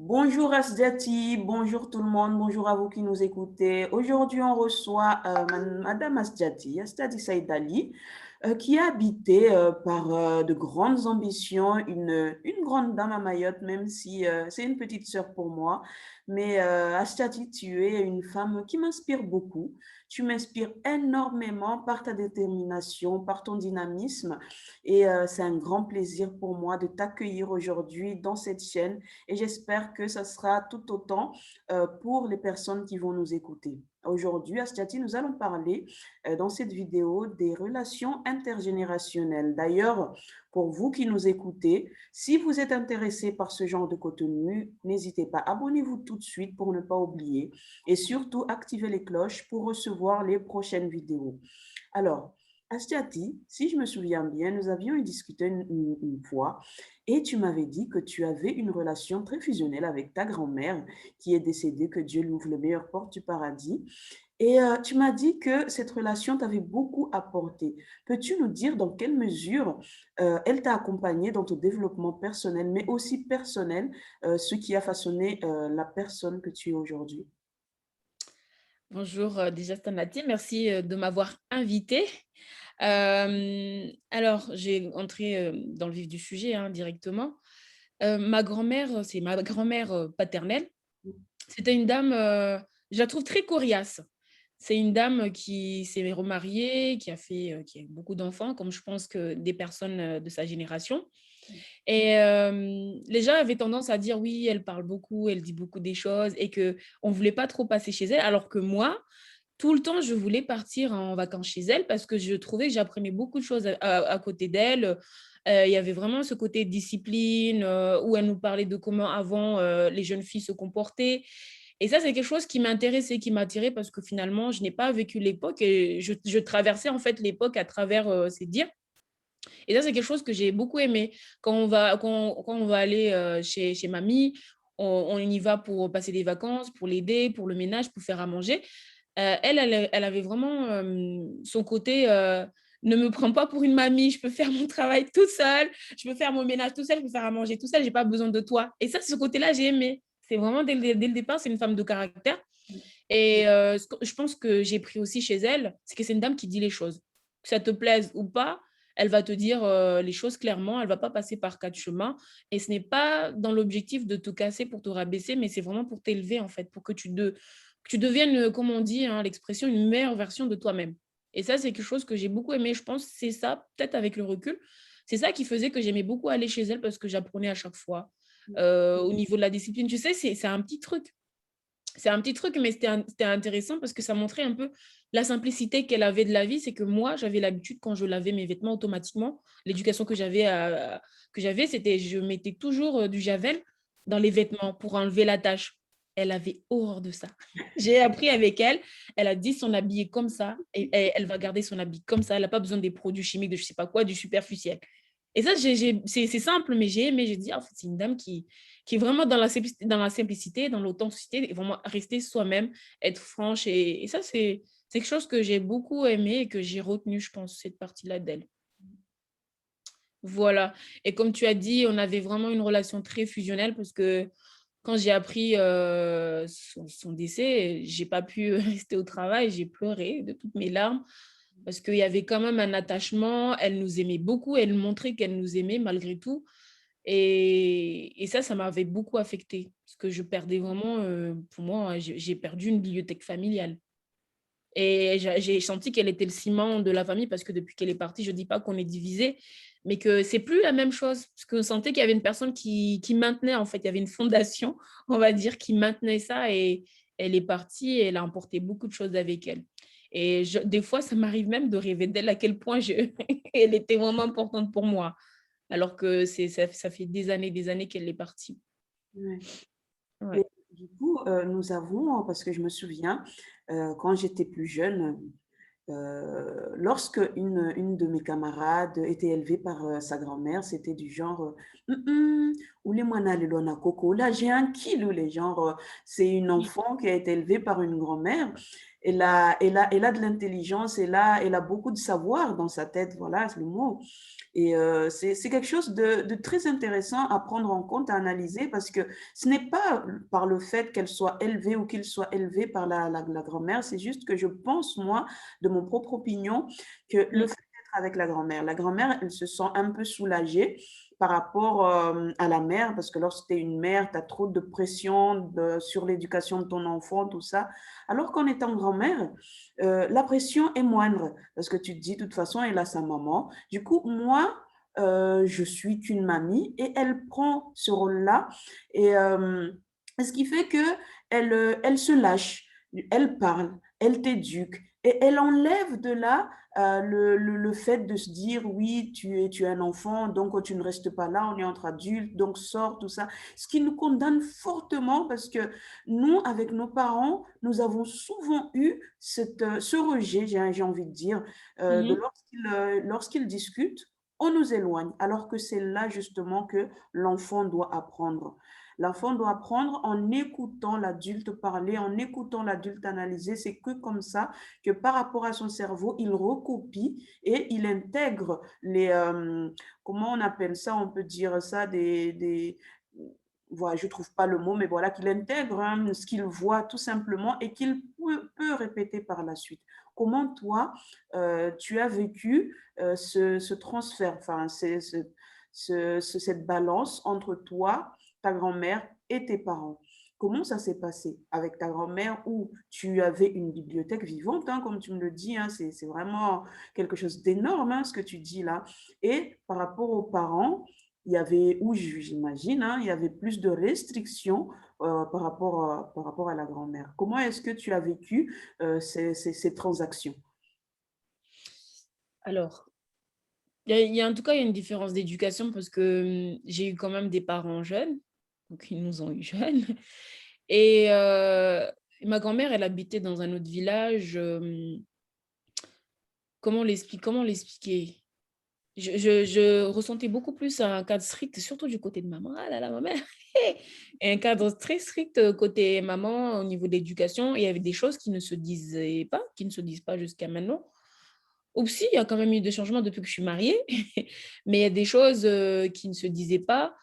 Bonjour Asdiati, bonjour tout le monde, bonjour à vous qui nous écoutez. Aujourd'hui, on reçoit Madame Asdiati Saïdali, qui a habité par de grandes ambitions, une grande dame à Mayotte, même si c'est une petite sœur pour moi. Mais Asdiati, tu es une femme qui m'inspire beaucoup. Tu m'inspires énormément par ta détermination, par ton dynamisme. Et c'est un grand plaisir pour moi de t'accueillir aujourd'hui dans cette chaîne et j'espère que ça sera tout autant pour les personnes qui vont nous écouter. Aujourd'hui, Astiati, nous allons parler dans cette vidéo des relations intergénérationnelles. D'ailleurs, pour vous qui nous écoutez, si vous êtes intéressé par ce genre de contenu, n'hésitez pas, abonnez-vous tout de suite pour ne pas oublier et surtout activez les cloches pour recevoir les prochaines vidéos. Alors, Astiati, si je me souviens bien, nous avions discuté une fois et tu m'avais dit que tu avais une relation très fusionnelle avec ta grand-mère qui est décédée, que Dieu lui ouvre les meilleures portes du paradis. Et tu m'as dit que cette relation t'avait beaucoup apporté. Peux-tu nous dire dans quelle mesure elle t'a accompagné dans ton développement personnel, mais aussi personnel, ce qui a façonné la personne que tu es aujourd'hui? Bonjour, déjà Stanley, merci de m'avoir invitée. Alors, j'ai entré dans le vif du sujet hein, directement. Ma grand-mère, c'est ma grand-mère paternelle. C'était une dame, je la trouve très coriace. C'est une dame qui s'est remariée, qui a eu beaucoup d'enfants, comme je pense que des personnes de sa génération. Et les gens avaient tendance à dire: «Oui, elle parle beaucoup, elle dit beaucoup des choses» et qu'on ne voulait pas trop passer chez elle. Alors que moi, tout le temps, je voulais partir en vacances chez elle parce que je trouvais que j'apprenais beaucoup de choses à côté d'elle. Il y avait vraiment ce côté discipline, où elle nous parlait de comment avant, les jeunes filles se comportaient et ça, c'est quelque chose qui m'intéressait, qui m'attirait parce que finalement, je n'ai pas vécu l'époque et je traversais en fait l'époque à travers, ses dires et ça, c'est quelque chose que j'ai beaucoup aimé. Quand on va aller, chez mamie, on y va pour passer des vacances, pour l'aider, pour le ménage, pour faire à manger. Elle avait vraiment, son côté, «Ne me prends pas pour une mamie, je peux faire mon travail toute seule, je peux faire mon ménage toute seule, je peux faire à manger toute seule, j'ai pas besoin de toi» et ça, ce côté-là, j'ai aimé. C'est vraiment dès le départ, c'est une femme de caractère et ce que je pense que j'ai pris aussi chez elle, c'est que c'est une dame qui dit les choses. Que ça te plaise ou pas, elle va te dire, les choses clairement, elle va pas passer par 4 chemins et ce n'est pas dans l'objectif de te casser pour te rabaisser, mais c'est vraiment pour t'élever, en fait, pour que tu deviennes, comme on dit, hein, l'expression, une meilleure version de toi-même et ça, c'est quelque chose que j'ai beaucoup aimé. Je pense que c'est ça, peut-être avec le recul, c'est ça qui faisait que j'aimais beaucoup aller chez elle parce que j'apprenais à chaque fois. Au niveau de la discipline, tu sais, c'est un petit truc. C'est un petit truc, mais c'était intéressant parce que ça montrait un peu la simplicité qu'elle avait de la vie. C'est que moi, j'avais l'habitude quand je lavais mes vêtements automatiquement, l'éducation que j'avais, c'était je mettais toujours, du javel dans les vêtements pour enlever la tache. Elle avait horreur de ça. J'ai appris avec elle, elle a dit son habit est comme ça et elle va garder son habit comme ça. Elle a pas besoin des produits chimiques, de je sais pas quoi, du superficiel et ça, c'est simple, mais j'ai aimé. J'ai dit: «Ah, en fait, c'est une dame qui est vraiment dans la simplicité, dans l'authenticité et vraiment rester soi-même, être franche et ça, c'est quelque chose que j'ai beaucoup aimé et que j'ai retenu, je pense, cette partie-là d'elle. Voilà et comme tu as dit, on avait vraiment une relation très fusionnelle parce que quand j'ai appris, son décès, j'ai pas pu rester au travail, j'ai pleuré de toutes mes larmes parce qu'il y avait quand même un attachement. Elle nous aimait beaucoup, elle montrait qu'elle nous aimait malgré tout et ça m'avait beaucoup affectée parce que je perdais vraiment, pour moi, j'ai perdu une bibliothèque familiale et j'ai senti qu'elle était le ciment de la famille parce que depuis qu'elle est partie, je dis pas qu'on est divisés, mais que c'est plus la même chose parce qu'on sentait qu'il y avait une personne qui maintenait en fait, il y avait une fondation, on va dire, qui maintenait ça et elle est partie et elle a emporté beaucoup de choses avec elle et des fois, ça m'arrive même de rêver d'elle à quel point je elle était vraiment importante pour moi. Alors que ça fait des années qu'elle est partie. Ouais. Et Ouais. du coup, nous avons, parce que je me souviens, quand j'étais plus jeune, lorsque une de mes camarades était élevée par sa grand-mère, c'était du genre Oulé mwana lelo na coco. Là, j'ai un kilo, les genre, c'est une enfant qui a été élevée par une grand-mère. elle a de l'intelligence, elle a beaucoup de savoir dans sa tête, voilà, c'est le mot. Et c'est quelque chose de très intéressant à prendre en compte, à analyser, parce que ce n'est pas par le fait qu'elle soit élevée ou qu'il soit élevé par la grand-mère, c'est juste que je pense, moi, de mon propre opinion, que le fait d'être avec la grand-mère, elle se sent un peu soulagée par rapport à la mère, parce que lorsque tu es une mère, tu as trop de pression sur l'éducation de ton enfant, tout ça. Alors qu'en étant grand-mère, la pression est moindre, parce que tu te dis, de toute façon, elle a sa maman. Du coup, moi, je suis qu'une mamie et elle prend ce rôle-là. Et ce qui fait que elle se lâche, elle parle, elle t'éduque et elle enlève de là le fait de se dire, oui, tu es un enfant, donc tu ne restes pas là, on est entre adultes, donc sors, tout ça. Ce qui nous condamne fortement parce que nous, avec nos parents, nous avons souvent eu ce rejet, j'ai envie de dire, de Mhm. lorsqu'ils discutent, on nous éloigne, alors que c'est là justement que l'enfant doit apprendre. L'enfant doit apprendre en écoutant l'adulte parler, en écoutant l'adulte analyser. C'est que comme ça que par rapport à son cerveau, il recopie et il intègre comment on appelle ça, on peut dire ça, voilà, je ne trouve pas le mot, mais voilà, qu'il intègre ce qu'il voit tout simplement et qu'il peut répéter par la suite. Comment toi, tu as vécu ce transfert, enfin, cette balance entre toi, ta grand-mère et tes parents? Comment ça s'est passé avec ta grand-mère où tu avais une bibliothèque vivante, hein, comme tu me le dis, hein, c'est vraiment quelque chose d'énorme, hein, ce que tu dis là. Et par rapport aux parents, il y avait, où j'imagine, hein, il y avait plus de restrictions par rapport à la grand-mère. Comment est-ce que tu as vécu ces transactions? Alors, en tout cas, il y a une différence d'éducation parce que j'ai eu quand même des parents jeunes, donc ils nous ont eu jeunes. Et ma grand-mère, elle habitait dans un autre village. Comment l'expliquer? Je ressentais beaucoup plus un cadre strict, surtout du côté de maman. Ah là là, ma mère! Et un cadre très strict côté maman au niveau de l'éducation. Il y avait des choses qui ne se disaient pas, qui ne se disent pas jusqu'à maintenant. Aussi, il y a quand même eu des changements depuis que je suis mariée, mais il y a des choses qui ne se disaient pas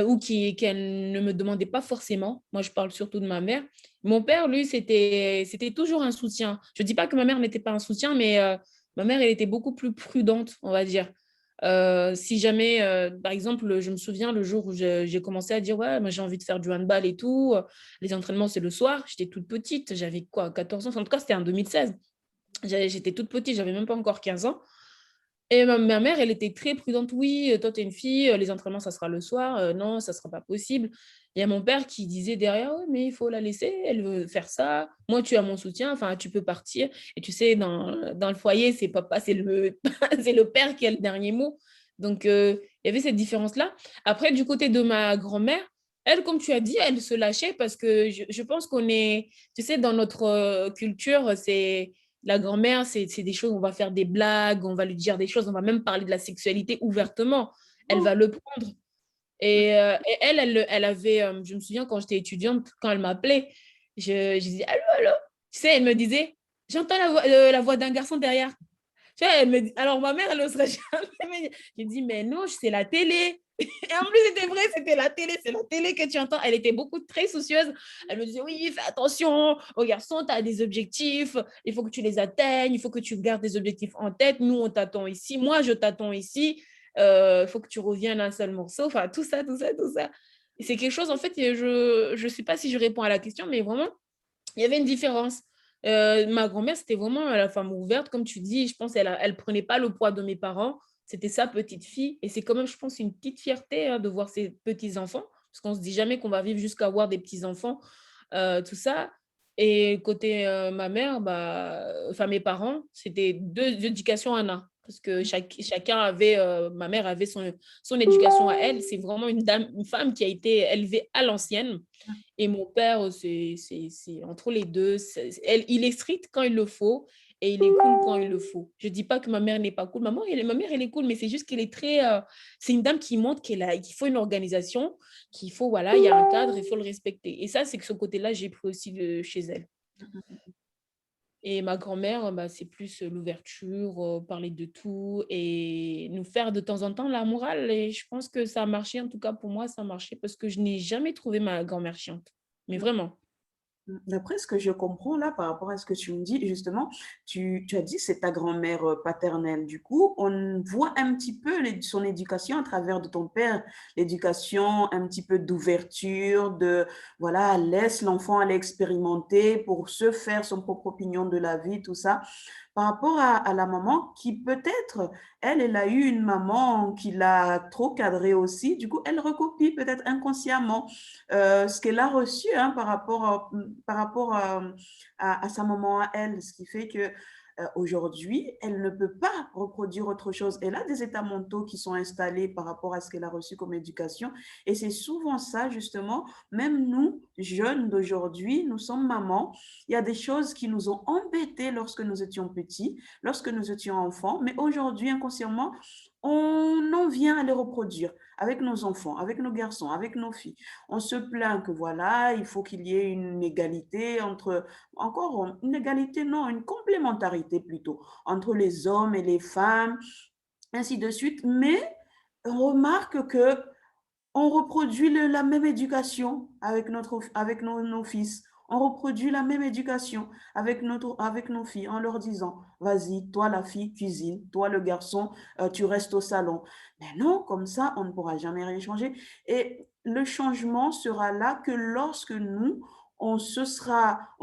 ou qu'elle ne me demandait pas forcément. Moi, je parle surtout de ma mère. Mon père, lui, c'était toujours un soutien. Je ne dis pas que ma mère n'était pas un soutien, mais ma mère, elle était beaucoup plus prudente, on va dire. Si jamais, par exemple, je me souviens le jour où j'ai commencé à dire, ouais, moi j'ai envie de faire du handball et tout, les entraînements, c'est le soir, j'étais toute petite, j'avais quoi, 14 ans, en tout cas, c'était en 2016. J'étais toute petite, j'avais même pas encore 15 ans. Et ma mère, elle était très prudente. Oui, toi, tu es une fille, les entraînements, ça sera le soir. Non, ça sera pas possible. Il y a mon père qui disait derrière, ouais, mais il faut la laisser, elle veut faire ça. Moi, tu as mon soutien, enfin, tu peux partir. Et tu sais, dans le foyer, c'est papa, c'est c'est le père qui a le dernier mot. Donc, il y avait cette différence-là. Après, du côté de ma grand-mère, elle, comme tu as dit, elle se lâchait parce que je pense qu'on est, tu sais, dans notre culture, c'est la grand-mère, c'est des choses, on va faire des blagues, on va lui dire des choses, on va même parler de la sexualité ouvertement. Elle va le prendre. Et elle avait, je me souviens quand j'étais étudiante, quand elle m'appelait, je disais allô, allô. Tu sais, elle me disait, j'entends la voix d'un garçon derrière. Tu vois, elle me dit, alors ma mère, elle n'oserait jamais me dire. J'ai dit, mais non, c'est la télé. Et en plus, c'était vrai, c'était la télé, c'est la télé que tu entends. Elle était beaucoup très soucieuse. Elle me disait, oui, fais attention, aux garçons, tu as des objectifs, il faut que tu les atteignes, il faut que tu gardes des objectifs en tête. Nous, on t'attend ici, moi, je t'attends ici, il faut que tu reviennes à un seul morceau, enfin, tout ça, tout ça, tout ça. Et c'est quelque chose, en fait, je ne sais pas si je réponds à la question, mais vraiment, il y avait une différence. Ma grand-mère, c'était vraiment la femme ouverte, comme tu dis. Je pense qu'elle elle prenait pas le poids de mes parents. C'était sa petite fille. Et c'est quand même, je pense, une petite fierté hein, de voir ses petits-enfants. Parce qu'on ne se dit jamais qu'on va vivre jusqu'à avoir des petits-enfants, tout ça. Et côté ma mère, enfin mes parents, c'était deux éducations en un. Parce que chacun avait, ma mère avait son éducation à elle. C'est vraiment une femme qui a été élevée à l'ancienne et mon père, c'est entre les deux. Il est strict quand il le faut et il est cool quand il le faut. Je ne dis pas que ma mère n'est pas cool. Ma mère, elle est cool, mais c'est juste qu'elle est très... c'est une dame qui montre qu'il faut une organisation, qu'il faut, voilà, il y a un cadre, il faut le respecter. Et ça, c'est que ce côté-là, j'ai pris aussi chez elle. Et ma grand-mère, bah, c'est plus l'ouverture, parler de tout et nous faire de temps en temps la morale et je pense que ça a marché, en tout cas pour moi, ça a marché parce que je n'ai jamais trouvé ma grand-mère chiante, mais vraiment. D'après ce que je comprends là, par rapport à ce que tu me dis, justement, tu as dit que c'est ta grand-mère paternelle. Du coup, on voit un petit peu son éducation à travers de ton père, l'éducation, un petit peu d'ouverture, de, voilà, laisse l'enfant aller expérimenter pour se faire son propre opinion de la vie, tout ça. Par rapport à la maman qui peut-être, elle a eu une maman qui l'a trop cadrée aussi. Du coup, elle recopie peut-être inconsciemment ce qu'elle a reçu hein, par rapport à sa maman à elle, ce qui fait que aujourd'hui, elle ne peut pas reproduire autre chose. Elle a des états mentaux qui sont installés par rapport à ce qu'elle a reçu comme éducation. Et c'est souvent ça, justement, même nous, jeunes d'aujourd'hui, nous sommes mamans. Il y a des choses qui nous ont embêtés lorsque nous étions petits, lorsque nous étions enfants, mais aujourd'hui, inconsciemment, on en vient à les reproduire avec nos enfants, avec nos garçons, avec nos filles. On se plaint que voilà, il faut qu'il y ait une égalité entre, encore une égalité, non, une complémentarité plutôt, entre les hommes et les femmes, ainsi de suite. Mais on remarque que on reproduit la même éducation avec nos fils. On reproduit la même éducation avec nos filles en leur disant, vas-y, toi la fille, cuisine, toi le garçon, tu restes au salon. Mais non, comme ça, on ne pourra jamais rien changer. Et le changement sera là que lorsque nous, on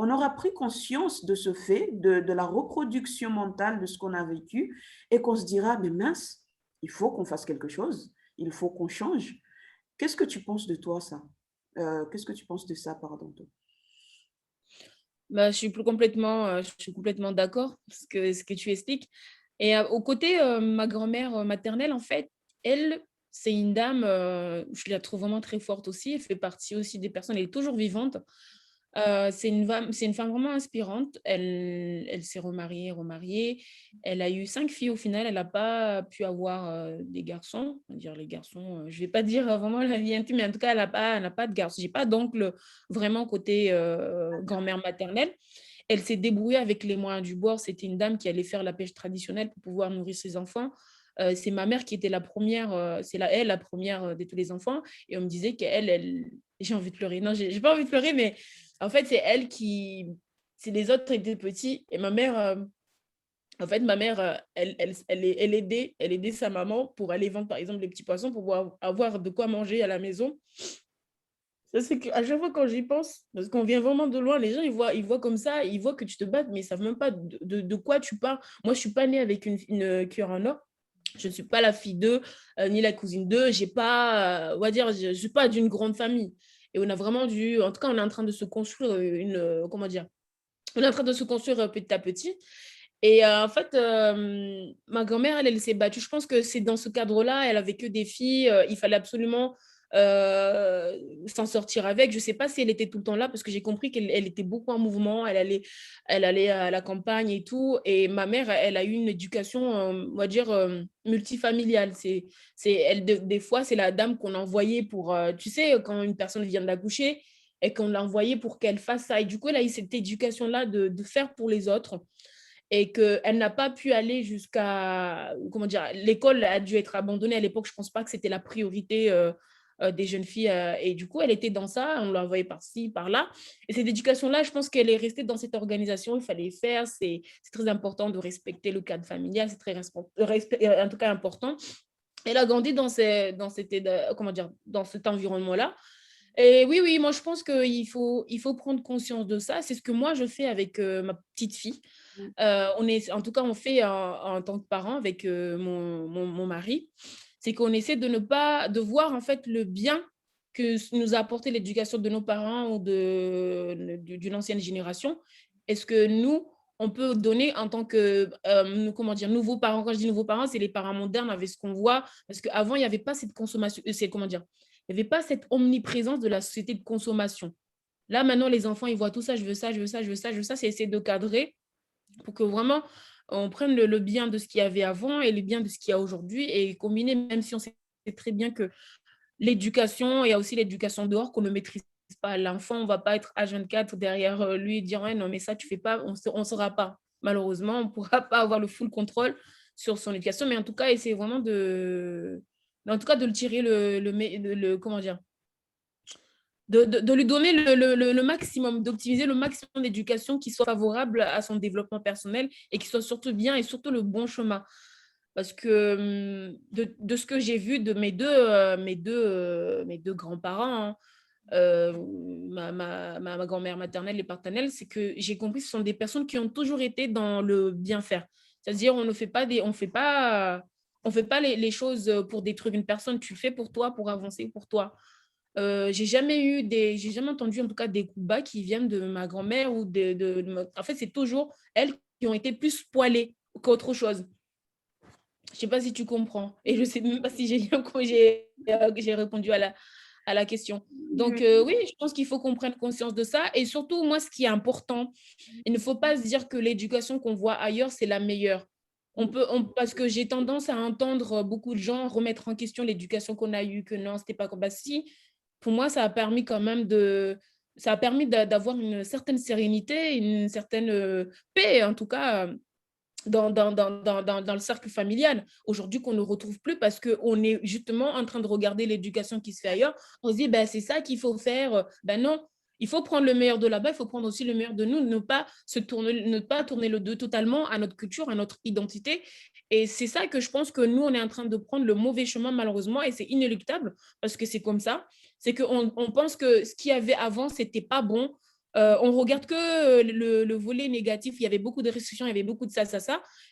aura pris conscience de ce fait, de la reproduction mentale de ce qu'on a vécu, et qu'on se dira, mais mince, il faut qu'on fasse quelque chose, il faut qu'on change. Qu'est-ce que tu penses de toi, ça? Qu'est-ce que tu penses de ça, pardon? Toi? Bah, je suis complètement d'accord, ce que tu expliques et au côté, ma grand-mère, maternelle, en fait, elle, c'est une dame, je la trouve vraiment très forte aussi. Elle fait partie aussi des personnes elle est toujours vivante. C'est une femme vraiment inspirante. Elle s'est remariée. Elle a eu 5 filles au final. Elle n'a pas pu avoir, des garçons. On va dire les garçons, je vais pas dire vraiment la vie intime, mais en tout cas, elle n'a pas de garçons. J'ai pas d'oncle vraiment côté, grand-mère maternelle. Elle s'est débrouillée avec les moyens du bord. C'était une dame qui allait faire la pêche traditionnelle pour pouvoir nourrir ses enfants. C'est ma mère qui était la première, c'est elle la première de tous les enfants. Et on me disait qu'elle, j'ai envie de pleurer. Non, j'ai pas envie de pleurer, mais en fait, c'est elle qui, si les autres étaient petits, et ma mère, en fait, ma mère, elle aidait sa maman pour aller vendre, par exemple, les petits poissons pour pouvoir avoir de quoi manger à la maison. Ça, c'est qu'à chaque fois quand j'y pense, parce qu'on vient vraiment de loin, les gens, ils voient comme ça, ils voient que tu te bats, mais ils ne savent même pas de quoi tu parles. Moi, je ne suis pas née avec une cuillère en or. Je ne suis pas la fille d'eux, ni la cousine d'eux. J'ai pas, on va dire, je ne suis pas d'une grande famille. Et on a vraiment dû, en tout cas, on est en train de se construire comment dire, on est en train de se construire petit à petit. Et en fait, ma grand-mère, elle s'est battue. Je pense que c'est dans ce cadre-là, elle avait que des filles. Il fallait absolument s'en sortir avec. Je ne sais pas si elle était tout le temps là parce que j'ai compris qu'elle était beaucoup en mouvement. Elle allait à la campagne et tout. Et ma mère, elle a eu une éducation, on va dire, multifamiliale. Des fois, c'est la dame qu'on envoyait pour, tu sais, quand une personne vient de l'accoucher et qu'on l'a envoyée pour qu'elle fasse ça. Et du coup, elle a eu cette éducation-là de faire pour les autres et qu'elle n'a pas pu aller jusqu'à, comment dire, l'école a dû être abandonnée à l'époque, je ne pense pas que c'était la priorité des jeunes filles. Et du coup, elle était dans ça, on l'a envoyée par-ci, par-là. Et cette éducation-là, je pense qu'elle est restée dans cette organisation, il fallait faire, c'est très important de respecter le cadre familial, c'est très en tout cas important. Elle a grandi comment dire, dans cet environnement-là. Et oui, oui, moi je pense il faut prendre conscience de ça. C'est ce que moi je fais avec ma petite fille. En tout cas, on fait en tant que parents avec mon mari, c'est qu'on essaie de ne pas, de voir en fait le bien que nous a apporté l'éducation de nos parents ou d'une ancienne génération. Est-ce que nous, on peut donner en tant que, comment dire, nouveaux parents. Quand je dis nouveaux parents, c'est les parents modernes avec ce qu'on voit. Parce qu'avant, il n'y avait pas cette consommation, c'est comment dire, il n'y avait pas cette omniprésence de la société de consommation. Là, maintenant, les enfants, ils voient tout ça, je veux ça, je veux ça, je veux ça, je veux ça. C'est essayer de cadrer pour que vraiment on prenne le bien de ce qu'il y avait avant et le bien de ce qu'il y a aujourd'hui et combiner, même si on sait très bien que l'éducation, il y a aussi l'éducation dehors qu'on ne maîtrise pas l'enfant, on ne va pas être H24 derrière lui et dire ouais, non, mais ça, tu fais pas, on ne saura pas. Malheureusement, on ne pourra pas avoir le full contrôle sur son éducation, mais en tout cas, essayer vraiment en tout cas, de le tirer comment dire, de lui donner le maximum, d'optimiser le maximum d'éducation qui soit favorable à son développement personnel et qui soit surtout bien et surtout le bon chemin. Parce que de ce que j'ai vu de mes deux grands-parents, hein, ma grand-mère maternelle et paternelle, c'est que j'ai compris que ce sont des personnes qui ont toujours été dans le bien faire. C'est-à-dire, on fait pas les choses pour détruire une personne, tu le fais pour toi, pour avancer pour toi. J'ai jamais entendu en tout cas des coups bas qui viennent de ma grand-mère ou en fait, c'est toujours elles qui ont été plus poilées qu'autre chose. Je sais pas si tu comprends. Et je sais même pas si j'ai répondu à la question. Donc, oui, je pense qu'il faut qu'on prenne conscience de ça. Et surtout, moi, ce qui est important, il ne faut pas se dire que l'éducation qu'on voit ailleurs, c'est la meilleure. Parce que j'ai tendance à entendre beaucoup de gens remettre en question l'éducation qu'on a eue, que non, c'était pas comme bah, si. Pour moi, ça a permis quand même ça a permis d'avoir une certaine sérénité, une certaine paix, en tout cas, dans le cercle familial. Aujourd'hui, qu'on ne retrouve plus parce qu'on est justement en train de regarder l'éducation qui se fait ailleurs. On se dit, ben, c'est ça qu'il faut faire. Ben non, il faut prendre le meilleur de là-bas, il faut prendre aussi le meilleur de nous, ne pas tourner le dos totalement à notre culture, à notre identité. Et c'est ça que je pense que nous, on est en train de prendre le mauvais chemin, malheureusement, et c'est inéluctable parce que c'est comme ça. C'est qu'on pense que ce qu'il y avait avant, c'était pas bon. On regarde que le volet négatif, il y avait beaucoup de restrictions, il y avait beaucoup de ça,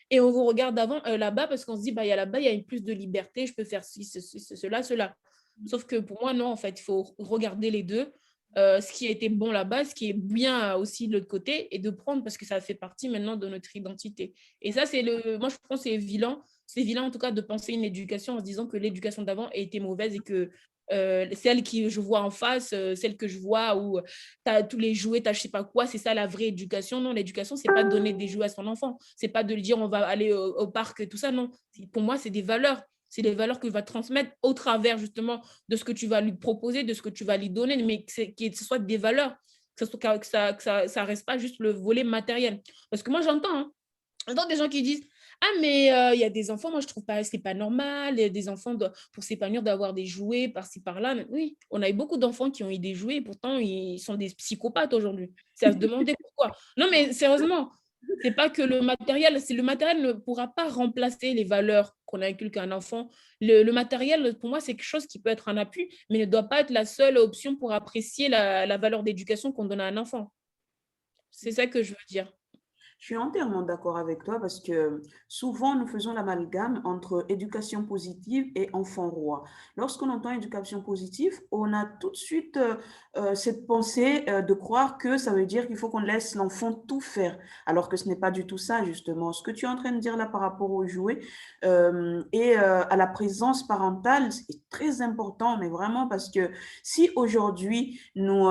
et on vous regarde là-bas parce qu'on se dit, bah, là-bas, il y a plus de liberté, je peux faire cela. Sauf que pour moi, non, en fait, il faut regarder les deux, ce qui a été bon là-bas, ce qui est bien aussi de l'autre côté, et de prendre parce que ça fait partie maintenant de notre identité. Et ça, moi, je pense que c'est vilain en tout cas de penser une éducation en se disant que l'éducation d'avant a été mauvaise et que celle que je vois en face, celle que je vois où tu as tous les jouets, tu as je sais pas quoi, c'est ça la vraie éducation. Non, l'éducation, c'est pas de donner des jouets à son enfant, c'est pas de lui dire on va aller au parc et tout ça, non. Pour moi, c'est des valeurs. C'est des valeurs que tu vas transmettre au travers justement de ce que tu vas lui proposer, de ce que tu vas lui donner, mais que ce soit des valeurs, que ça reste pas juste le volet matériel. Parce que moi, j'entends des gens qui disent ah, mais il y a des enfants, moi je trouve pas, c'est pas normal, il y a des enfants pour s'épanouir d'avoir des jouets par-ci par-là. Mais oui, on a eu beaucoup d'enfants qui ont eu des jouets, et pourtant ils sont des psychopathes aujourd'hui. C'est à se demander pourquoi. Non, mais sérieusement, c'est pas que le matériel ne pourra pas remplacer les valeurs qu'on a inculquées à un enfant. Le matériel, pour moi, c'est quelque chose qui peut être un appui, mais ne doit pas être la seule option pour apprécier la valeur d'éducation qu'on donne à un enfant. C'est ça que je veux dire. Je suis entièrement d'accord avec toi parce que souvent nous faisons l'amalgame entre éducation positive et enfant roi. Lorsqu'on entend éducation positive, on a tout de suite cette pensée de croire que ça veut dire qu'il faut qu'on laisse l'enfant tout faire, alors que ce n'est pas du tout ça justement. Ce que tu es en train de dire là par rapport aux jouets et à la présence parentale est très important, mais vraiment parce que si aujourd'hui nous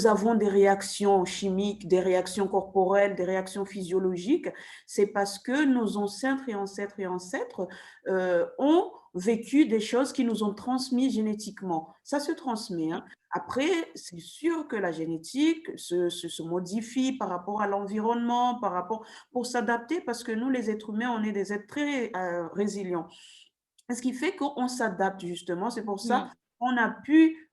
avons des réactions chimiques, des réactions corporelles, des réactions physiologiques, c'est parce que nos ancêtres et ancêtres et ancêtres ont vécu des choses qui nous ont transmis génétiquement. Ça se transmet. Hein. Après, c'est sûr que la génétique se modifie par rapport à l'environnement, pour s'adapter, parce que nous, les êtres humains, on est des êtres très résilients. Ce qui fait qu'on s'adapte justement. C'est pour ça Mm. qu'on a pu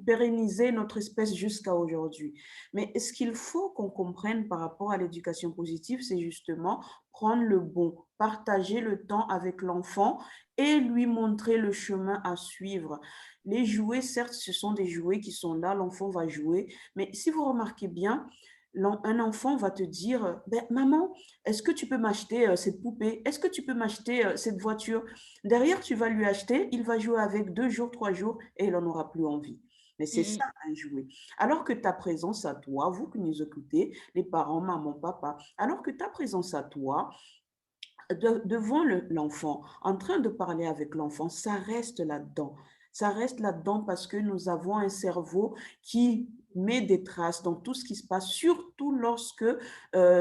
pérenniser notre espèce jusqu'à aujourd'hui. Mais ce qu'il faut qu'on comprenne par rapport à l'éducation positive, c'est justement prendre le bon, partager le temps avec l'enfant et lui montrer le chemin à suivre. Les jouets, certes, ce sont des jouets qui sont là, l'enfant va jouer, mais si vous remarquez bien, un enfant va te dire, ben, maman, est-ce que tu peux m'acheter cette poupée? Est-ce que tu peux m'acheter cette voiture? Derrière, tu vas lui acheter, il va jouer avec 2 jours, 3 jours et il n'en aura plus envie. Mais c'est ça, Mm. un jouet. Alors que ta présence à toi, vous qui nous écoutez, les parents, maman, papa, alors que ta présence à toi, devant l'enfant, en train de parler avec l'enfant, ça reste là-dedans. Ça reste là-dedans parce que nous avons un cerveau qui met des traces dans tout ce qui se passe, surtout lorsque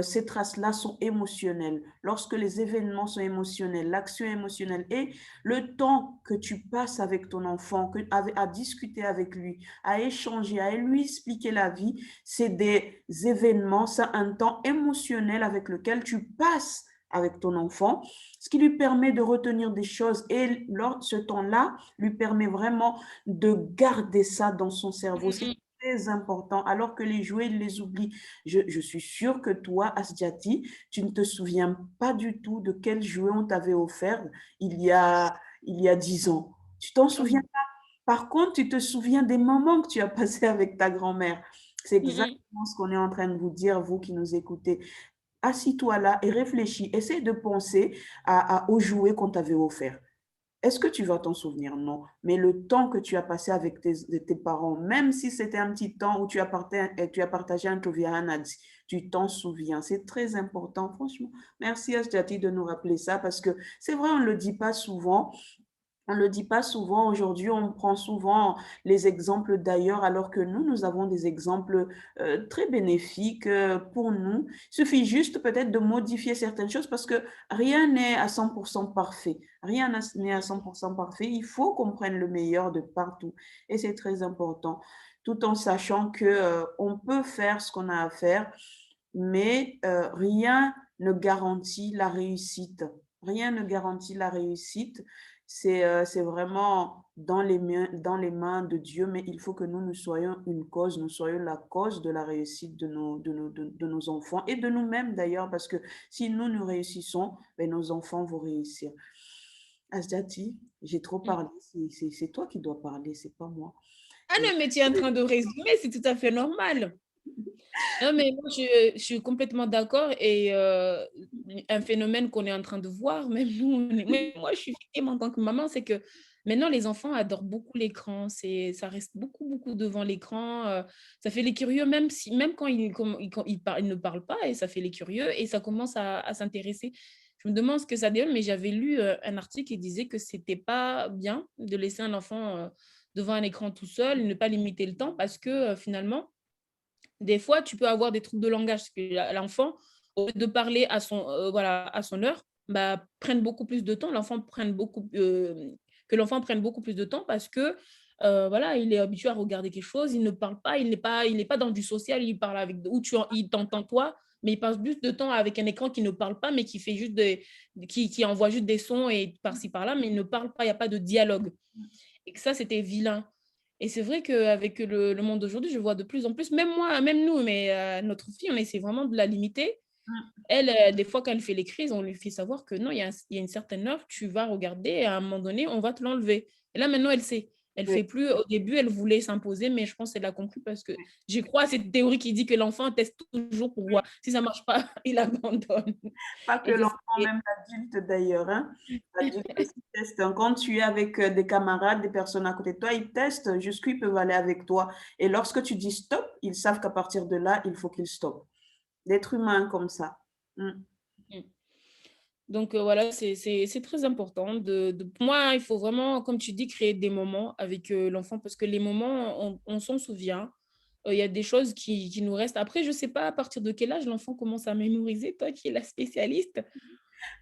ces traces-là sont émotionnelles, lorsque les événements sont émotionnels, l'action émotionnelle et le temps que tu passes avec ton enfant, à discuter avec lui, à échanger, à lui expliquer la vie, c'est des événements, c'est un temps émotionnel avec lequel tu passes avec ton enfant, ce qui lui permet de retenir des choses et ce temps-là lui permet vraiment de garder ça dans son cerveau. C'est Mhm. très important, alors que les jouets, il les oublie. Je suis sûre que toi, Asdiati, tu ne te souviens pas du tout de quel jouet on t'avait offert il y a 10 ans. Tu t'en souviens pas. Par contre, tu te souviens des moments que tu as passés avec ta grand-mère. C'est Mhm. exactement ce qu'on est en train de vous dire, vous qui nous écoutez. Assis-toi là et réfléchis. Essaye de penser aux jouets qu'on t'avait offerts. Est-ce que tu vas t'en souvenir? Non. Mais le temps que tu as passé avec tes parents, même si c'était un petit temps où tu as partagé un Toviahanadzi, tu t'en souviens. C'est très important, franchement. Merci Asjati de nous rappeler ça parce que c'est vrai, on ne le dit pas souvent. On ne le dit pas souvent. Aujourd'hui, on prend souvent les exemples d'ailleurs, alors que nous avons des exemples très bénéfiques pour nous. Il suffit juste peut-être de modifier certaines choses parce que rien n'est à 100% parfait. Rien n'est à 100% parfait. Il faut qu'on prenne le meilleur de partout. Et c'est très important, tout en sachant que, on peut faire ce qu'on a à faire, mais rien ne garantit la réussite. Rien ne garantit la réussite. C'est vraiment dans les mains de Dieu, mais il faut que nous soyons une cause, nous soyons la cause de la réussite de nos enfants et de nous-mêmes d'ailleurs, parce que si nous réussissons, ben, nos enfants vont réussir. Asdati, j'ai trop parlé, c'est toi qui dois parler, c'est pas moi. Ah non, mais tu es en train de résumer, c'est tout à fait normal. Non, mais moi, je suis complètement d'accord et un phénomène qu'on est en train de voir, même nous, moi, je suis victime en tant que maman, c'est que maintenant, les enfants adorent beaucoup l'écran, ça reste beaucoup, beaucoup devant l'écran, ça fait les curieux, même quand ils ne parlent pas, et ça fait les curieux, et ça commence à s'intéresser. Je me demande ce que ça donne, mais j'avais lu un article qui disait que c'était pas bien de laisser un enfant devant un écran tout seul, ne pas limiter le temps, parce que finalement, des fois, tu peux avoir des troubles de langage, parce que l'enfant, au lieu de parler voilà, à son heure, bah, prenne beaucoup plus de temps, que l'enfant prenne beaucoup plus de temps parce que voilà, il est habitué à regarder quelque chose, il ne parle pas, il n'est pas dans du social, il parle avec, il t'entend toi, mais il passe plus de temps avec un écran qui ne parle pas, mais qui fait juste qui envoie juste des sons et par-ci par-là, mais il ne parle pas, il n'y a pas de dialogue. Et que ça, c'était vilain. Et c'est vrai qu'avec le monde d'aujourd'hui, je vois de plus en plus, même moi, même nous, mais notre fille, on essaie vraiment de la limiter. Elle, des fois, quand elle fait les crises, on lui fait savoir que non, il y a une certaine heure, tu vas regarder et à un moment donné, on va te l'enlever. Et là, maintenant, elle sait. Elle Oui. fait plus. Au début, elle voulait s'imposer, mais je pense qu'elle a compris parce que j'y crois à cette théorie qui dit que l'enfant teste toujours pour voir. Si ça marche pas, il abandonne. Pas que Et c'est l'enfant, même l'adulte d'ailleurs. Hein. L'adulte aussi teste. Hein. Quand tu es avec des camarades, des personnes à côté de toi, ils testent jusqu'où ils peuvent aller avec toi. Et lorsque tu dis stop, ils savent qu'à partir de là, il faut qu'ils stoppent. L'être humain comme ça. Mm. Donc voilà, c'est très important. Pour moi, il faut vraiment, comme tu dis, créer des moments avec l'enfant parce que les moments, on s'en souvient. Il y a des choses qui nous restent. Après, je ne sais pas à partir de quel âge l'enfant commence à mémoriser, toi qui es la spécialiste.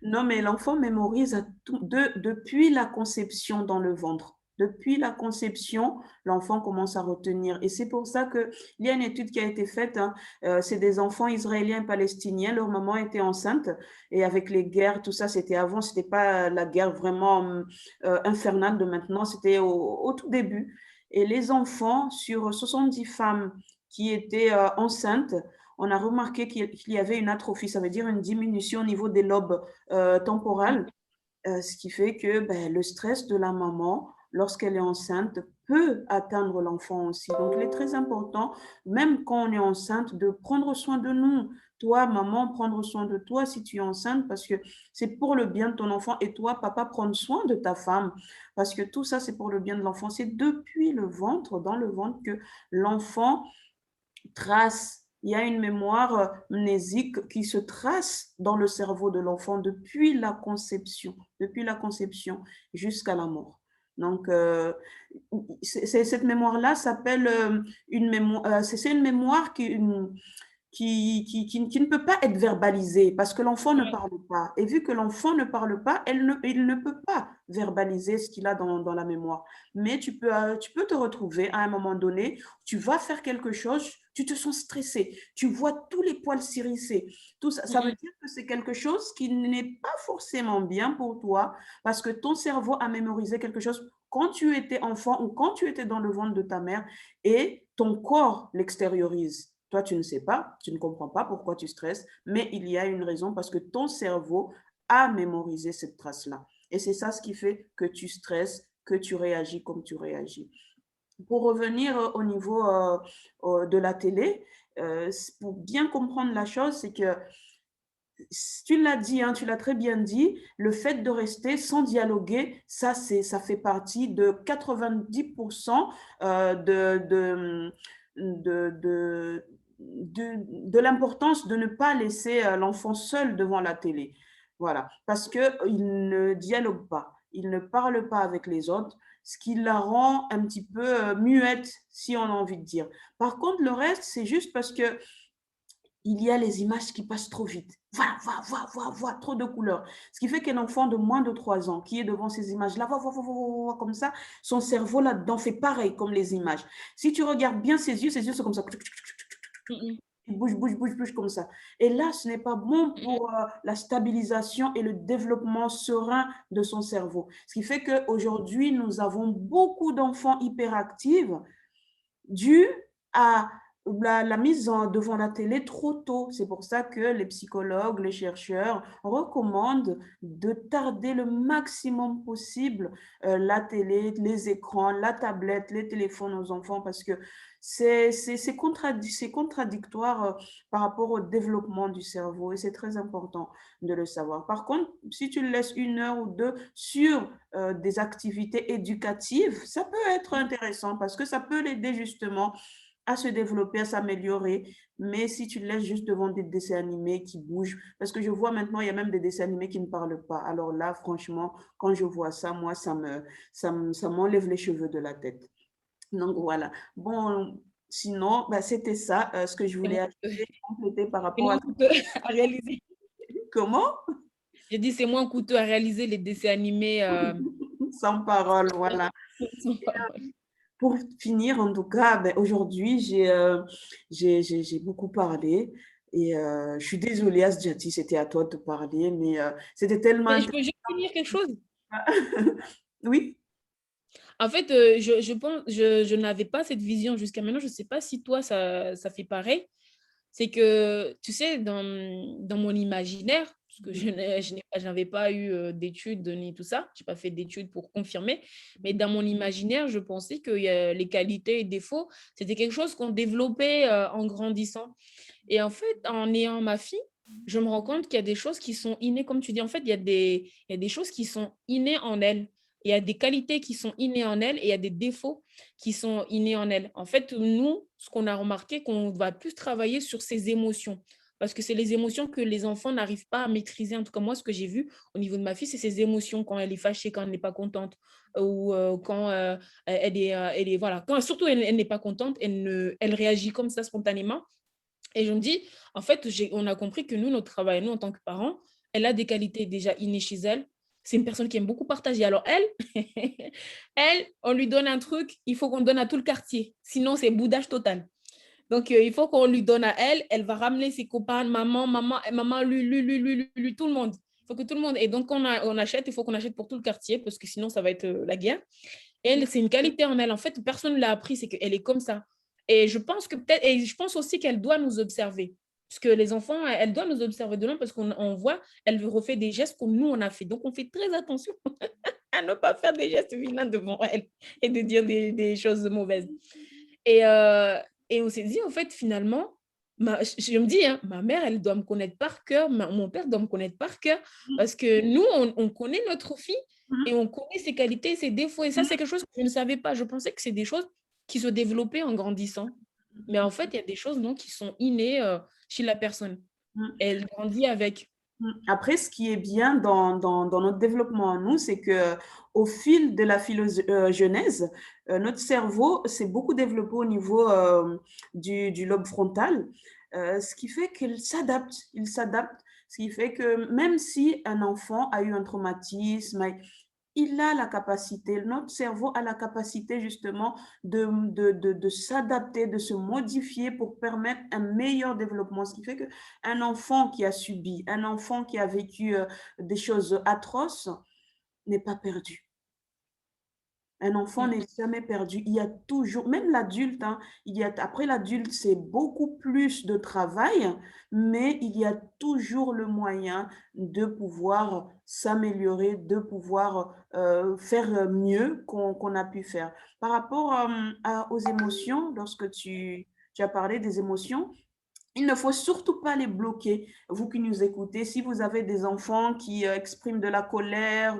Non, mais l'enfant mémorise depuis la conception dans le ventre. Depuis la conception, l'enfant commence à retenir. Et c'est pour ça qu'il y a une étude qui a été faite. Hein, c'est des enfants israéliens et palestiniens. Leur maman était enceinte. Et avec les guerres, tout ça, c'était avant. C'était pas la guerre vraiment infernale de maintenant. C'était au tout début. Et les enfants, sur 70 femmes qui étaient enceintes, on a remarqué qu'il y avait une atrophie, ça veut dire une diminution au niveau des lobes temporales, ce qui fait que ben, le stress de la maman, lorsqu'elle est enceinte, peut atteindre l'enfant aussi. Donc, il est très important, même quand on est enceinte, de prendre soin de nous. Toi, maman, prendre soin de toi si tu es enceinte, parce que c'est pour le bien de ton enfant. Et toi, papa, prendre soin de ta femme, parce que tout ça, c'est pour le bien de l'enfant. C'est depuis le ventre, dans le ventre, que l'enfant trace, il y a une mémoire mnésique qui se trace dans le cerveau de l'enfant depuis la conception jusqu'à la mort. Donc, cette mémoire-là s'appelle une mémoire, c'est une mémoire qui ne peut pas être verbalisée parce que l'enfant ne parle pas. Et vu que l'enfant ne parle pas, il ne peut pas verbaliser ce qu'il a dans la mémoire. Mais tu peux te retrouver à un moment donné, tu vas faire quelque chose, tu te sens stressé, tu vois tous les poils s'hérisser. Tout ça, ça veut dire que c'est quelque chose qui n'est pas forcément bien pour toi parce que ton cerveau a mémorisé quelque chose quand tu étais enfant ou quand tu étais dans le ventre de ta mère et ton corps l'extériorise. Toi, tu ne sais pas, tu ne comprends pas pourquoi tu stresses, mais il y a une raison parce que ton cerveau a mémorisé cette trace-là. Et c'est ça ce qui fait que tu stresses, que tu réagis comme tu réagis. Pour revenir au niveau de la télé, pour bien comprendre la chose, c'est que tu l'as dit, hein, tu l'as très bien dit, le fait de rester sans dialoguer, ça fait partie de 90% de l'importance de ne pas laisser l'enfant seul devant la télé. Voilà, parce qu'il ne dialogue pas, il ne parle pas avec les autres, ce qui la rend un petit peu muette, si on a envie de dire. Par contre, le reste, c'est juste parce que il y a les images qui passent trop vite. Voilà, trop de couleurs. Ce qui fait qu'un enfant de moins de 3 ans qui est devant ces images-là, comme ça, son cerveau là-dedans fait pareil comme les images. Si tu regardes bien ses yeux, c'est comme ça. Il bouge comme ça. Et là, ce n'est pas bon pour la stabilisation et le développement serein de son cerveau. Ce qui fait qu'aujourd'hui, nous avons beaucoup d'enfants hyperactifs dû à la mise devant la télé trop tôt. C'est pour ça que les psychologues, les chercheurs recommandent de tarder le maximum possible la télé, les écrans, la tablette, les téléphones aux enfants parce que c'est contradictoire par rapport au développement du cerveau et c'est très important de le savoir. Par contre, si tu le laisses 1 heure ou 2 sur des activités éducatives, ça peut être intéressant parce que ça peut l'aider justement à se développer, à s'améliorer. Mais si tu le laisses juste devant des dessins animés qui bougent, parce que je vois maintenant, il y a même des dessins animés qui ne parlent pas. Alors là, franchement, quand je vois ça, moi, ça m'enlève les cheveux de la tête. Donc voilà. Bon, sinon, bah, c'était ça, ce que je C'est voulais ajouter, compléter par rapport moins à... coûteux à réaliser. Comment? J'ai dit c'est moins coûteux à réaliser les dessins animés. Sans parole, voilà. Pour finir, en tout cas, ben, aujourd'hui, j'ai beaucoup parlé et je suis désolée, Asjati, c'était à toi de parler, mais c'était tellement Mais je intéressant. peux juste finir quelque chose. Oui, En fait, je pense, je n'avais pas cette vision jusqu'à maintenant. Je ne sais pas si toi, ça fait pareil. C'est que, tu sais, dans mon imaginaire, parce que je n'avais pas eu d'études ni tout ça, je n'ai pas fait d'études pour confirmer, mais dans mon imaginaire, je pensais que les qualités et défauts, c'était quelque chose qu'on développait en grandissant. Et en fait, en ayant ma fille, je me rends compte qu'il y a des choses qui sont innées, comme tu dis, en fait, il y a des choses qui sont innées en elle. Il y a des qualités qui sont innées en elle et il y a des défauts qui sont innés en elle. En fait, nous, ce qu'on a remarqué, qu'on va plus travailler sur ses émotions. Parce que c'est les émotions que les enfants n'arrivent pas à maîtriser. En tout cas, moi, ce que j'ai vu au niveau de ma fille, c'est ses émotions quand elle est fâchée, quand elle n'est pas contente, ou quand voilà. Quand, surtout, elle n'est pas contente, elle réagit comme ça spontanément. Et je me dis, en fait, on a compris que nous, notre travail, nous, en tant que parents, elle a des qualités déjà innées chez elle. C'est une personne qui aime beaucoup partager. Alors, elle, elle, on lui donne un truc, il faut qu'on donne à tout le quartier. Sinon, c'est boudage total. Donc, il faut qu'on lui donne à elle. Elle va ramener ses copains, maman, lui, tout le monde. Il faut que tout le monde. Et donc, on achète, il faut qu'on achète pour tout le quartier parce que sinon, ça va être la guerre. Elle, c'est une qualité en elle. En fait, personne ne l'a appris, c'est qu'elle est comme ça. Et je pense que peut-être, et je pense aussi qu'elle doit nous observer. Parce que les enfants, elle doit nous observer de loin parce qu'on voit, elle refait des gestes comme nous, on a fait. Donc, on fait très attention à ne pas faire des gestes vilains devant elle et de dire des choses mauvaises. Et, et on s'est dit, en fait, finalement, je me dis, hein, ma mère, elle doit me connaître par cœur, mon père doit me connaître par cœur, parce que nous, on connaît notre fille et on connaît ses qualités, ses défauts. Et ça, c'est quelque chose que je ne savais pas. Je pensais que c'est des choses qui se développaient en grandissant. Mais en fait, il y a des choses non, qui sont innées chez la personne. Elle grandit avec. Après, ce qui est bien dans notre développement à nous, c'est que au fil de la genèse, notre cerveau s'est beaucoup développé au niveau du lobe frontal, ce qui fait qu'il s'adapte. Il s'adapte, ce qui fait que même si un enfant a eu un traumatisme, il a la capacité, notre cerveau a la capacité justement de s'adapter, de se modifier pour permettre un meilleur développement. Ce qui fait qu'un enfant qui a subi, un enfant qui a vécu des choses atroces n'est pas perdu. Un enfant Mm. n'est jamais perdu. Il y a toujours, même l'adulte, hein, après l'adulte, c'est beaucoup plus de travail, mais il y a toujours le moyen de pouvoir s'améliorer, de pouvoir faire mieux qu'on a pu faire. Par rapport aux émotions, lorsque tu as parlé des émotions, il ne faut surtout pas les bloquer. Vous qui nous écoutez, si vous avez des enfants qui expriment de la colère,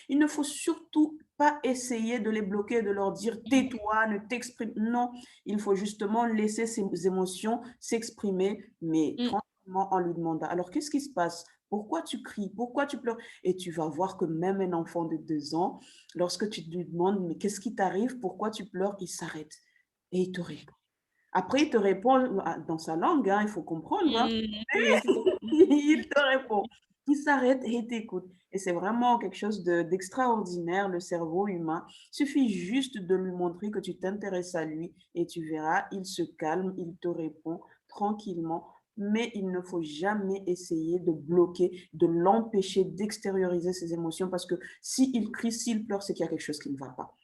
il ne faut surtout pas essayer de les bloquer, de leur dire tais-toi, ne t'exprime. Non, il faut justement laisser ces émotions s'exprimer, mais Mm. tranquillement en lui demandant. Alors, qu'est-ce qui se passe? Pourquoi tu cries? Pourquoi tu pleures? Et tu vas voir que même un enfant de 2 ans, lorsque tu lui demandes, mais qu'est-ce qui t'arrive? Pourquoi tu pleures? Il s'arrête et il te répond. Après, il te répond dans sa langue, hein, il faut comprendre, hein. Mm. Oui, tout à fait. Il te répond. Il s'arrête et il t'écoute. Et c'est vraiment quelque chose d'extraordinaire, le cerveau humain. Il suffit juste de lui montrer que tu t'intéresses à lui et tu verras, il se calme, il te répond tranquillement. Mais il ne faut jamais essayer de bloquer, de l'empêcher d'extérioriser ses émotions parce que s'il crie, s'il pleure, c'est qu'il y a quelque chose qui ne va pas.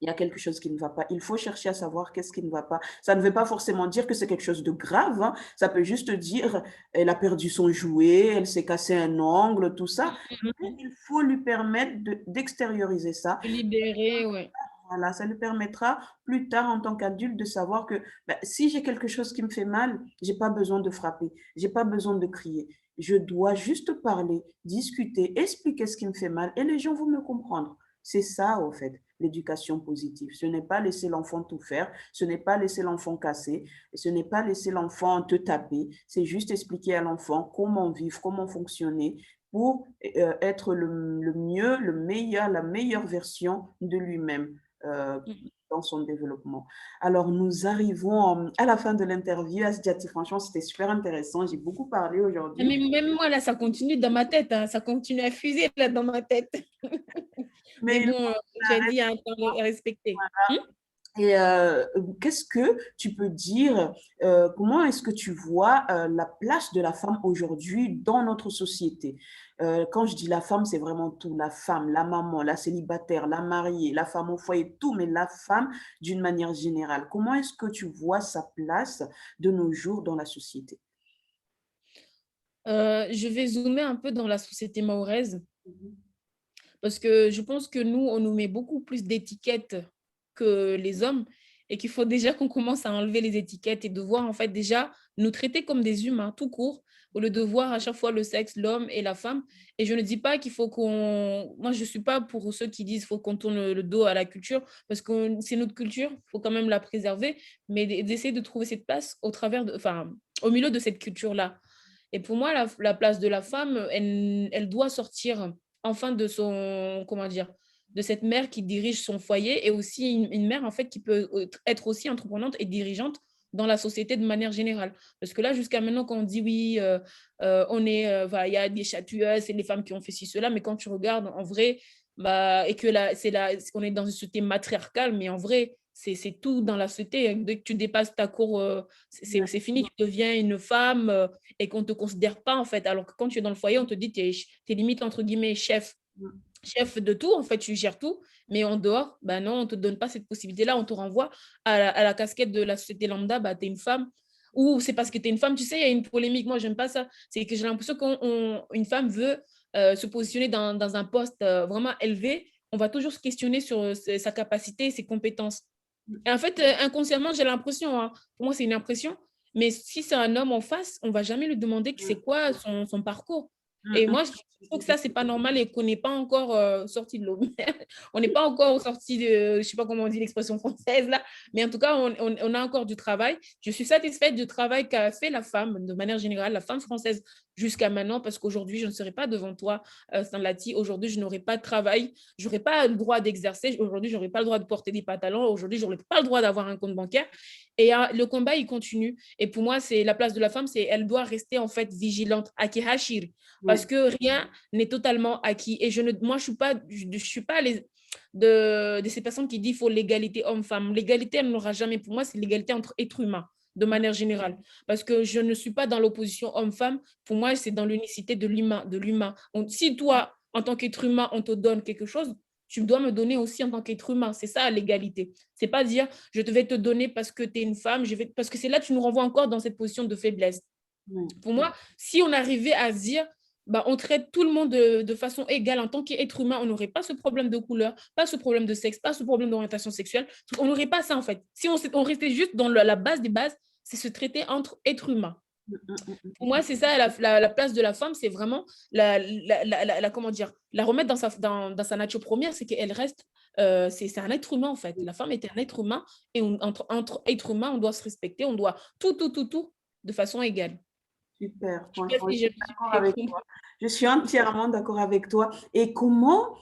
Il y a quelque chose qui ne va pas. Il faut chercher à savoir qu'est-ce qui ne va pas. Ça ne veut pas forcément dire que c'est quelque chose de grave, hein. Ça peut juste dire, elle a perdu son jouet, elle s'est cassé un ongle, tout ça. Mais Mm. il faut lui permettre d'extérioriser ça. Se libérer, ouais. Voilà, ça lui permettra plus tard en tant qu'adulte de savoir que ben, si j'ai quelque chose qui me fait mal, j'ai pas besoin de frapper, j'ai pas besoin de crier. Je dois juste parler, discuter, expliquer ce qui me fait mal et les gens vont me comprendre. C'est ça, au fait, l'éducation positive. Ce n'est pas laisser l'enfant tout faire, ce n'est pas laisser l'enfant casser, ce n'est pas laisser l'enfant te taper, c'est juste expliquer à l'enfant comment vivre, comment fonctionner pour être le mieux, le meilleur, la meilleure version de lui-même euh, Mm. dans son développement. Alors, nous arrivons à la fin de l'interview. Asdiati, franchement, c'était super intéressant. J'ai beaucoup parlé aujourd'hui. Mais même moi, là, ça continue dans ma tête, hein. Ça continue à fuser là, dans ma tête. Mais Mais bon, j'ai dit, il y a un temps à respecter. Hmm? et qu'est-ce que tu peux dire, comment est-ce que tu vois la place de la femme aujourd'hui dans notre société? Quand je dis la femme, c'est vraiment tout, la femme, la maman, la célibataire, la mariée, la femme au foyer, tout, mais la femme d'une manière générale. Comment est-ce que tu vois sa place de nos jours dans la société? Je vais zoomer un peu dans la société mahoraise Mhm. parce que je pense que nous, on nous met beaucoup plus d'étiquettes que les hommes et qu'il faut déjà qu'on commence à enlever les étiquettes et de voir en fait déjà nous traiter comme des humains tout court au lieu de voir à chaque fois le sexe, l'homme et la femme. Et je ne dis pas qu'il faut qu'on... Moi, je ne suis pas pour ceux qui disent qu'il faut qu'on tourne le dos à la culture parce que c'est notre culture, il faut quand même la préserver, mais d'essayer de trouver cette place au travers de... Enfin, au milieu de cette culture-là. Et pour moi, la place de la femme, elle doit sortir enfin de son, comment dire, de cette mère qui dirige son foyer et aussi une mère en fait qui peut être aussi entreprenante et dirigeante dans la société de manière générale. Parce que là, jusqu'à maintenant, quand on dit oui, voilà, il y a des chatouilleuses, c'est les femmes qui ont fait ci, cela, mais quand tu regardes en vrai, bah, et que là, on est dans une société matriarcale, mais en vrai, c'est tout dans la société. Dès que tu dépasses ta cour, c'est fini, tu deviens une femme et qu'on ne te considère pas en fait. Alors que quand tu es dans le foyer, on te dit que tu es limite entre guillemets chef de tout, en fait, tu gères tout, mais en dehors, bah non, on ne te donne pas cette possibilité-là, on te renvoie à la casquette de la société lambda, bah, tu es une femme, ou c'est parce que tu es une femme, tu sais, il y a une polémique, moi, j'aime pas ça, c'est que j'ai l'impression qu'une femme veut se positionner dans un poste vraiment élevé, on va toujours se questionner sur sa capacité, ses compétences. Et en fait, inconsciemment, j'ai l'impression, hein, pour moi, c'est une impression, mais si c'est un homme en face, on ne va jamais lui demander que c'est quoi son parcours. Et moi, je trouve que ça, c'est pas normal et qu'on n'est pas encore sorti de l'eau. On n'est pas encore sorti de, je sais pas comment on dit l'expression française là, mais en tout cas, on a encore du travail. Je suis satisfaite du travail qu'a fait la femme, de manière générale, la femme française jusqu'à maintenant, parce qu'aujourd'hui, je ne serai pas devant toi, Sanlati. Aujourd'hui, je n'aurai pas de travail, je n'aurai pas le droit d'exercer. Aujourd'hui, je n'aurai pas le droit de porter des pantalons. Aujourd'hui, je n'aurai pas le droit d'avoir un compte bancaire. Et le combat, il continue. Et pour moi, c'est la place de la femme, c'est elle doit rester en fait vigilante, akihashir, parce Oui, que rien n'est totalement acquis. Et moi, je suis pas de ces personnes qui disent qu'il faut l'égalité homme-femme. L'égalité, elle n'aura jamais. Pour moi, c'est l'égalité entre êtres humains de manière générale. Parce que je ne suis pas dans l'opposition homme-femme. Pour moi, c'est dans l'unicité de l'humain. Si toi, en tant qu'être humain, on te donne quelque chose, tu dois me donner aussi en tant qu'être humain. C'est ça l'égalité. C'est pas dire je vais te donner parce que tu es une femme, parce que c'est là que tu nous renvoies encore dans cette position de faiblesse. oui. Pour moi, si on arrivait à se dire bah, on traite tout le monde de façon égale en tant qu'être humain, on n'aurait pas ce problème de couleur, pas ce problème de sexe, pas ce problème d'orientation sexuelle. On n'aurait pas ça en fait. Si on restait juste dans la base des bases, c'est se traiter entre êtres humains. Pour moi, c'est ça la place de la femme, c'est vraiment comment dire, la remettre dans sa nature première, c'est qu'elle reste, c'est un être humain en fait. La femme est un être humain et entre êtres humains, on doit se respecter, on doit tout de façon égale. Super, Je sais pas franchement, je si suis j'ai d'accord avec répondu. toi. Je suis entièrement d'accord avec toi. Et comment,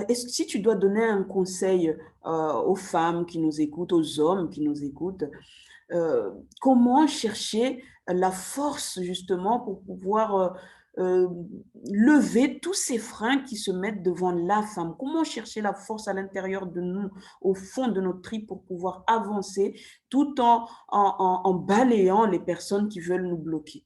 si tu dois donner un conseil aux femmes qui nous écoutent, aux hommes qui nous écoutent, euh, comment chercher la force justement pour pouvoir euh, lever tous ces freins qui se mettent devant la femme? Comment chercher la force à l'intérieur de nous, au fond de notre tripes pour pouvoir avancer tout en balayant les personnes qui veulent nous bloquer?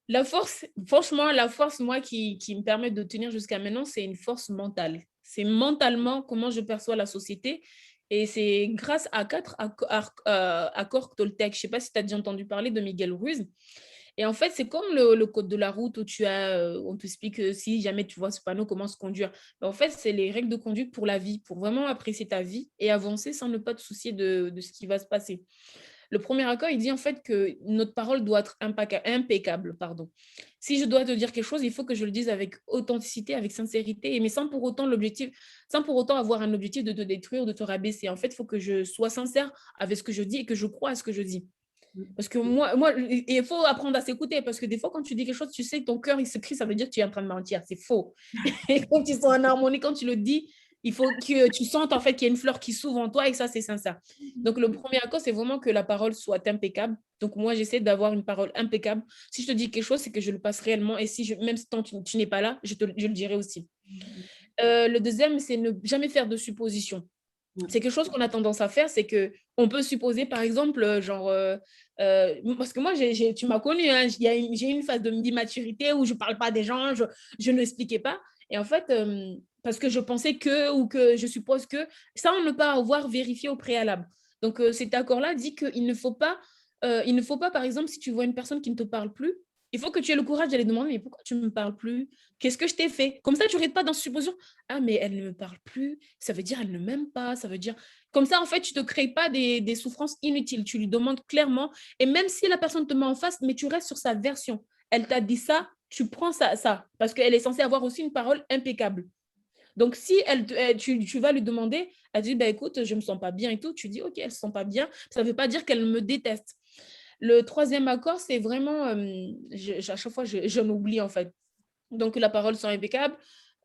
La force, franchement, la force, moi, qui me permet de tenir jusqu'à maintenant, c'est une force mentale. C'est mentalement comment je perçois la société. Et c'est grâce à quatre accords Toltec. Je ne sais pas si tu as déjà entendu parler de Miguel Ruiz. Et en fait, c'est comme le code de la route où on t'explique si jamais tu vois ce panneau, comment se conduire. Mais en fait, c'est les règles de conduite pour la vie, pour vraiment apprécier ta vie et avancer sans ne pas te soucier de ce qui va se passer. Le premier accord, il dit en fait que notre parole doit être impeccable. Pardon. Si je dois te dire quelque chose, il faut que je le dise avec authenticité, avec sincérité, mais sans pour autant avoir un objectif de te détruire, de te rabaisser. En fait, il faut que je sois sincère avec ce que je dis et que je crois à ce que je dis. Parce que il faut apprendre à s'écouter parce que des fois, quand tu dis quelque chose, tu sais que ton cœur, il se crie, ça veut dire que tu es en train de mentir. C'est faux. Et quand ils sont en harmonie, quand tu le dis, il faut que tu sentes en fait qu'il y a une fleur qui s'ouvre en toi et que ça, c'est sincère. Donc, le premier accord, c'est vraiment que la parole soit impeccable. Donc, moi, j'essaie d'avoir une parole impeccable. Si je te dis quelque chose, c'est que je le passe réellement. Et même si tu n'es pas là, je le dirai aussi. Le deuxième, c'est ne jamais faire de suppositions. C'est quelque chose qu'on a tendance à faire, c'est que on peut supposer, par exemple, parce que moi, tu m'as connue, hein, j'ai une phase d'immaturité où je ne parle pas des gens, je ne l'expliquais pas. Et en fait, parce que je pensais ou que je suppose que, ça, on ne peut pas avoir vérifié au préalable. Donc, cet accord-là dit il ne faut pas, par exemple, si tu vois une personne qui ne te parle plus, il faut que tu aies le courage d'aller demander, mais pourquoi tu ne me parles plus? Qu'est-ce que je t'ai fait? Comme ça, tu n'arrêtes pas dans cette supposition. Ah, mais elle ne me parle plus, ça veut dire elle ne m'aime pas, ça veut dire... Comme ça, en fait, tu ne te crées pas des souffrances inutiles. Tu lui demandes clairement, et même si la personne te met en face, mais tu restes sur sa version. Elle t'a dit ça, tu prends ça parce qu'elle est censée avoir aussi une parole impeccable. Donc, si tu vas lui demander, elle dit, bah, écoute, je ne me sens pas bien et tout, tu dis, ok, elle ne se sent pas bien, ça ne veut pas dire qu'elle me déteste. Le troisième accord, c'est vraiment, à chaque fois, je m'oublie en fait. Donc, la parole soit impeccable.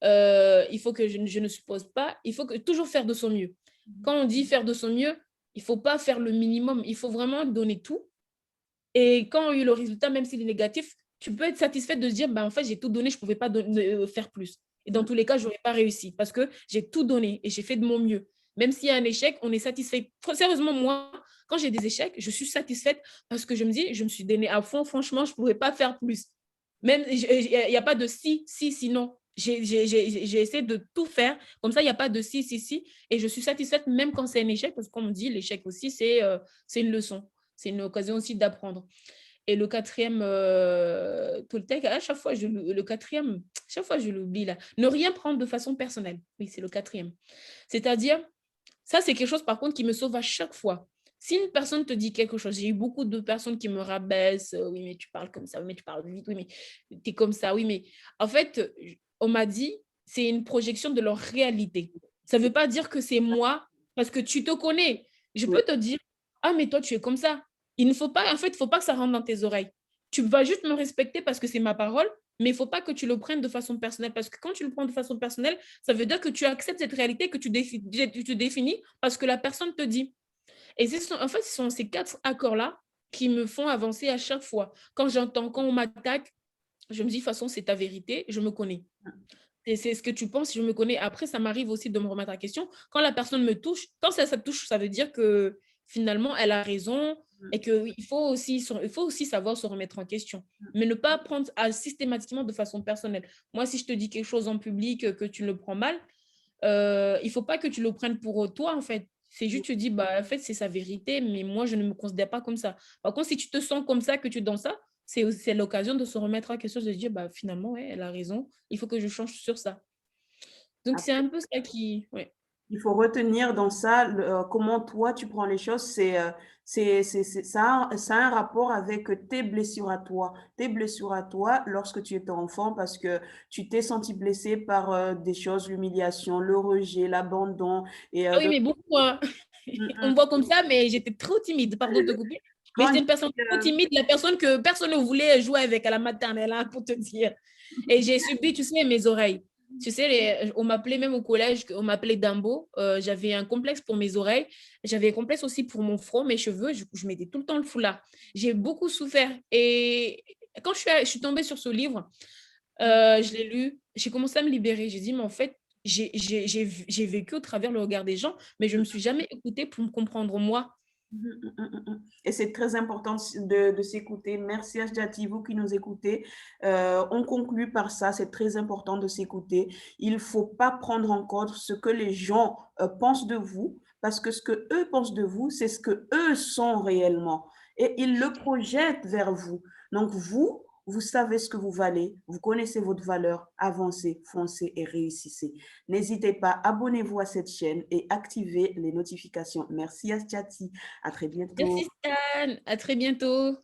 Il faut que je ne suppose pas. Il faut toujours faire de son mieux. Quand on dit faire de son mieux, il ne faut pas faire le minimum. Il faut vraiment donner tout. Et quand on a eu le résultat, même s'il est négatif, tu peux être satisfaite de se dire, en fait, j'ai tout donné, je ne pouvais pas faire plus. Et dans tous les cas, je n'aurais pas réussi parce que j'ai tout donné et j'ai fait de mon mieux. Même s'il y a un échec, on est satisfait. Sérieusement, moi, quand j'ai des échecs, je suis satisfaite parce que je me dis, je me suis donné à fond, franchement, je ne pourrais pas faire plus. Même, il n'y a pas de si, non. J'ai essayé de tout faire. Comme ça, il n'y a pas de si. Et je suis satisfaite même quand c'est un échec, parce que comme on dit, l'échec aussi, c'est une leçon. C'est une occasion aussi d'apprendre. Et le quatrième, Toltec, à chaque fois, chaque fois, je l'oublie là. Ne rien prendre de façon personnelle. Oui, c'est le quatrième. C'est-à-dire, ça, c'est quelque chose, par contre, qui me sauve à chaque fois. Si une personne te dit quelque chose, j'ai eu beaucoup de personnes qui me rabaissent, oui, mais tu parles comme ça, oui, mais tu parles vite, oui, mais tu es comme ça, oui, mais en fait, on m'a dit, c'est une projection de leur réalité. Ça ne veut pas dire que c'est moi, parce que tu te connais. Je peux te dire, ah, mais toi, tu es comme ça. Il ne faut pas, en fait, il ne faut pas que ça rentre dans tes oreilles. tu vas juste me respecter parce que c'est ma parole, mais il ne faut pas que tu le prennes de façon personnelle. Parce que quand tu le prends de façon personnelle, ça veut dire que tu acceptes cette réalité que tu définis parce que la personne te dit. Et en fait, ce sont ces 4 accords-là qui me font avancer à chaque fois. Quand on m'attaque, je me dis, de toute façon, c'est ta vérité, je me connais. Et c'est ce que tu penses, je me connais. Après, ça m'arrive aussi de me remettre en question. Quand la personne me touche, quand ça touche, ça veut dire que finalement, elle a raison et qu'il faut aussi savoir se remettre en question. Mais ne pas prendre systématiquement de façon personnelle. Moi, si je te dis quelque chose en public que tu le prends mal, il ne faut pas que tu le prennes pour toi, en fait. C'est juste, tu dis, bah, en fait, c'est sa vérité, mais moi, je ne me considère pas comme ça. Par contre, si tu te sens comme ça, que tu es dans ça, c'est l'occasion de se remettre en question, de se dire, bah, finalement, ouais, elle a raison, il faut que je change sur ça. Donc, c'est un peu ça qui… Ouais. Il faut retenir dans ça comment toi tu prends les choses. Ça a un rapport avec tes blessures à toi. Tes blessures à toi lorsque tu étais enfant parce que tu t'es senti blessé par des choses, l'humiliation, le rejet, l'abandon. Ah oui, mais beaucoup, hein. On me voit comme ça, mais j'étais trop timide, pardon de te couper. Mais Quand j'étais une personne trop timide, la personne que personne ne voulait jouer avec à la maternelle, hein, pour te dire. Et j'ai subi, tu sais, mes oreilles. Tu sais, on m'appelait même au collège, on m'appelait Dambo. J'avais un complexe pour mes oreilles. J'avais un complexe aussi pour mon front, mes cheveux. Je mettais tout le temps le foulard. J'ai beaucoup souffert. Et quand je suis tombée sur ce livre, je l'ai lu, j'ai commencé à me libérer. J'ai dit, mais en fait, j'ai vécu au travers le regard des gens, mais je ne me suis jamais écoutée pour me comprendre moi. Et c'est très important de s'écouter. Merci Asjati, vous qui nous écoutez. On conclut par ça, c'est très important de s'écouter. Il ne faut pas prendre en compte ce que les gens pensent de vous, parce que ce que eux pensent de vous, c'est ce que eux sont réellement. Et ils le projettent vers vous. Donc vous savez ce que vous valez, vous connaissez votre valeur, avancez, foncez et réussissez. N'hésitez pas, abonnez-vous à cette chaîne et activez les notifications. Merci Asjati. À très bientôt. Merci Stan, à très bientôt.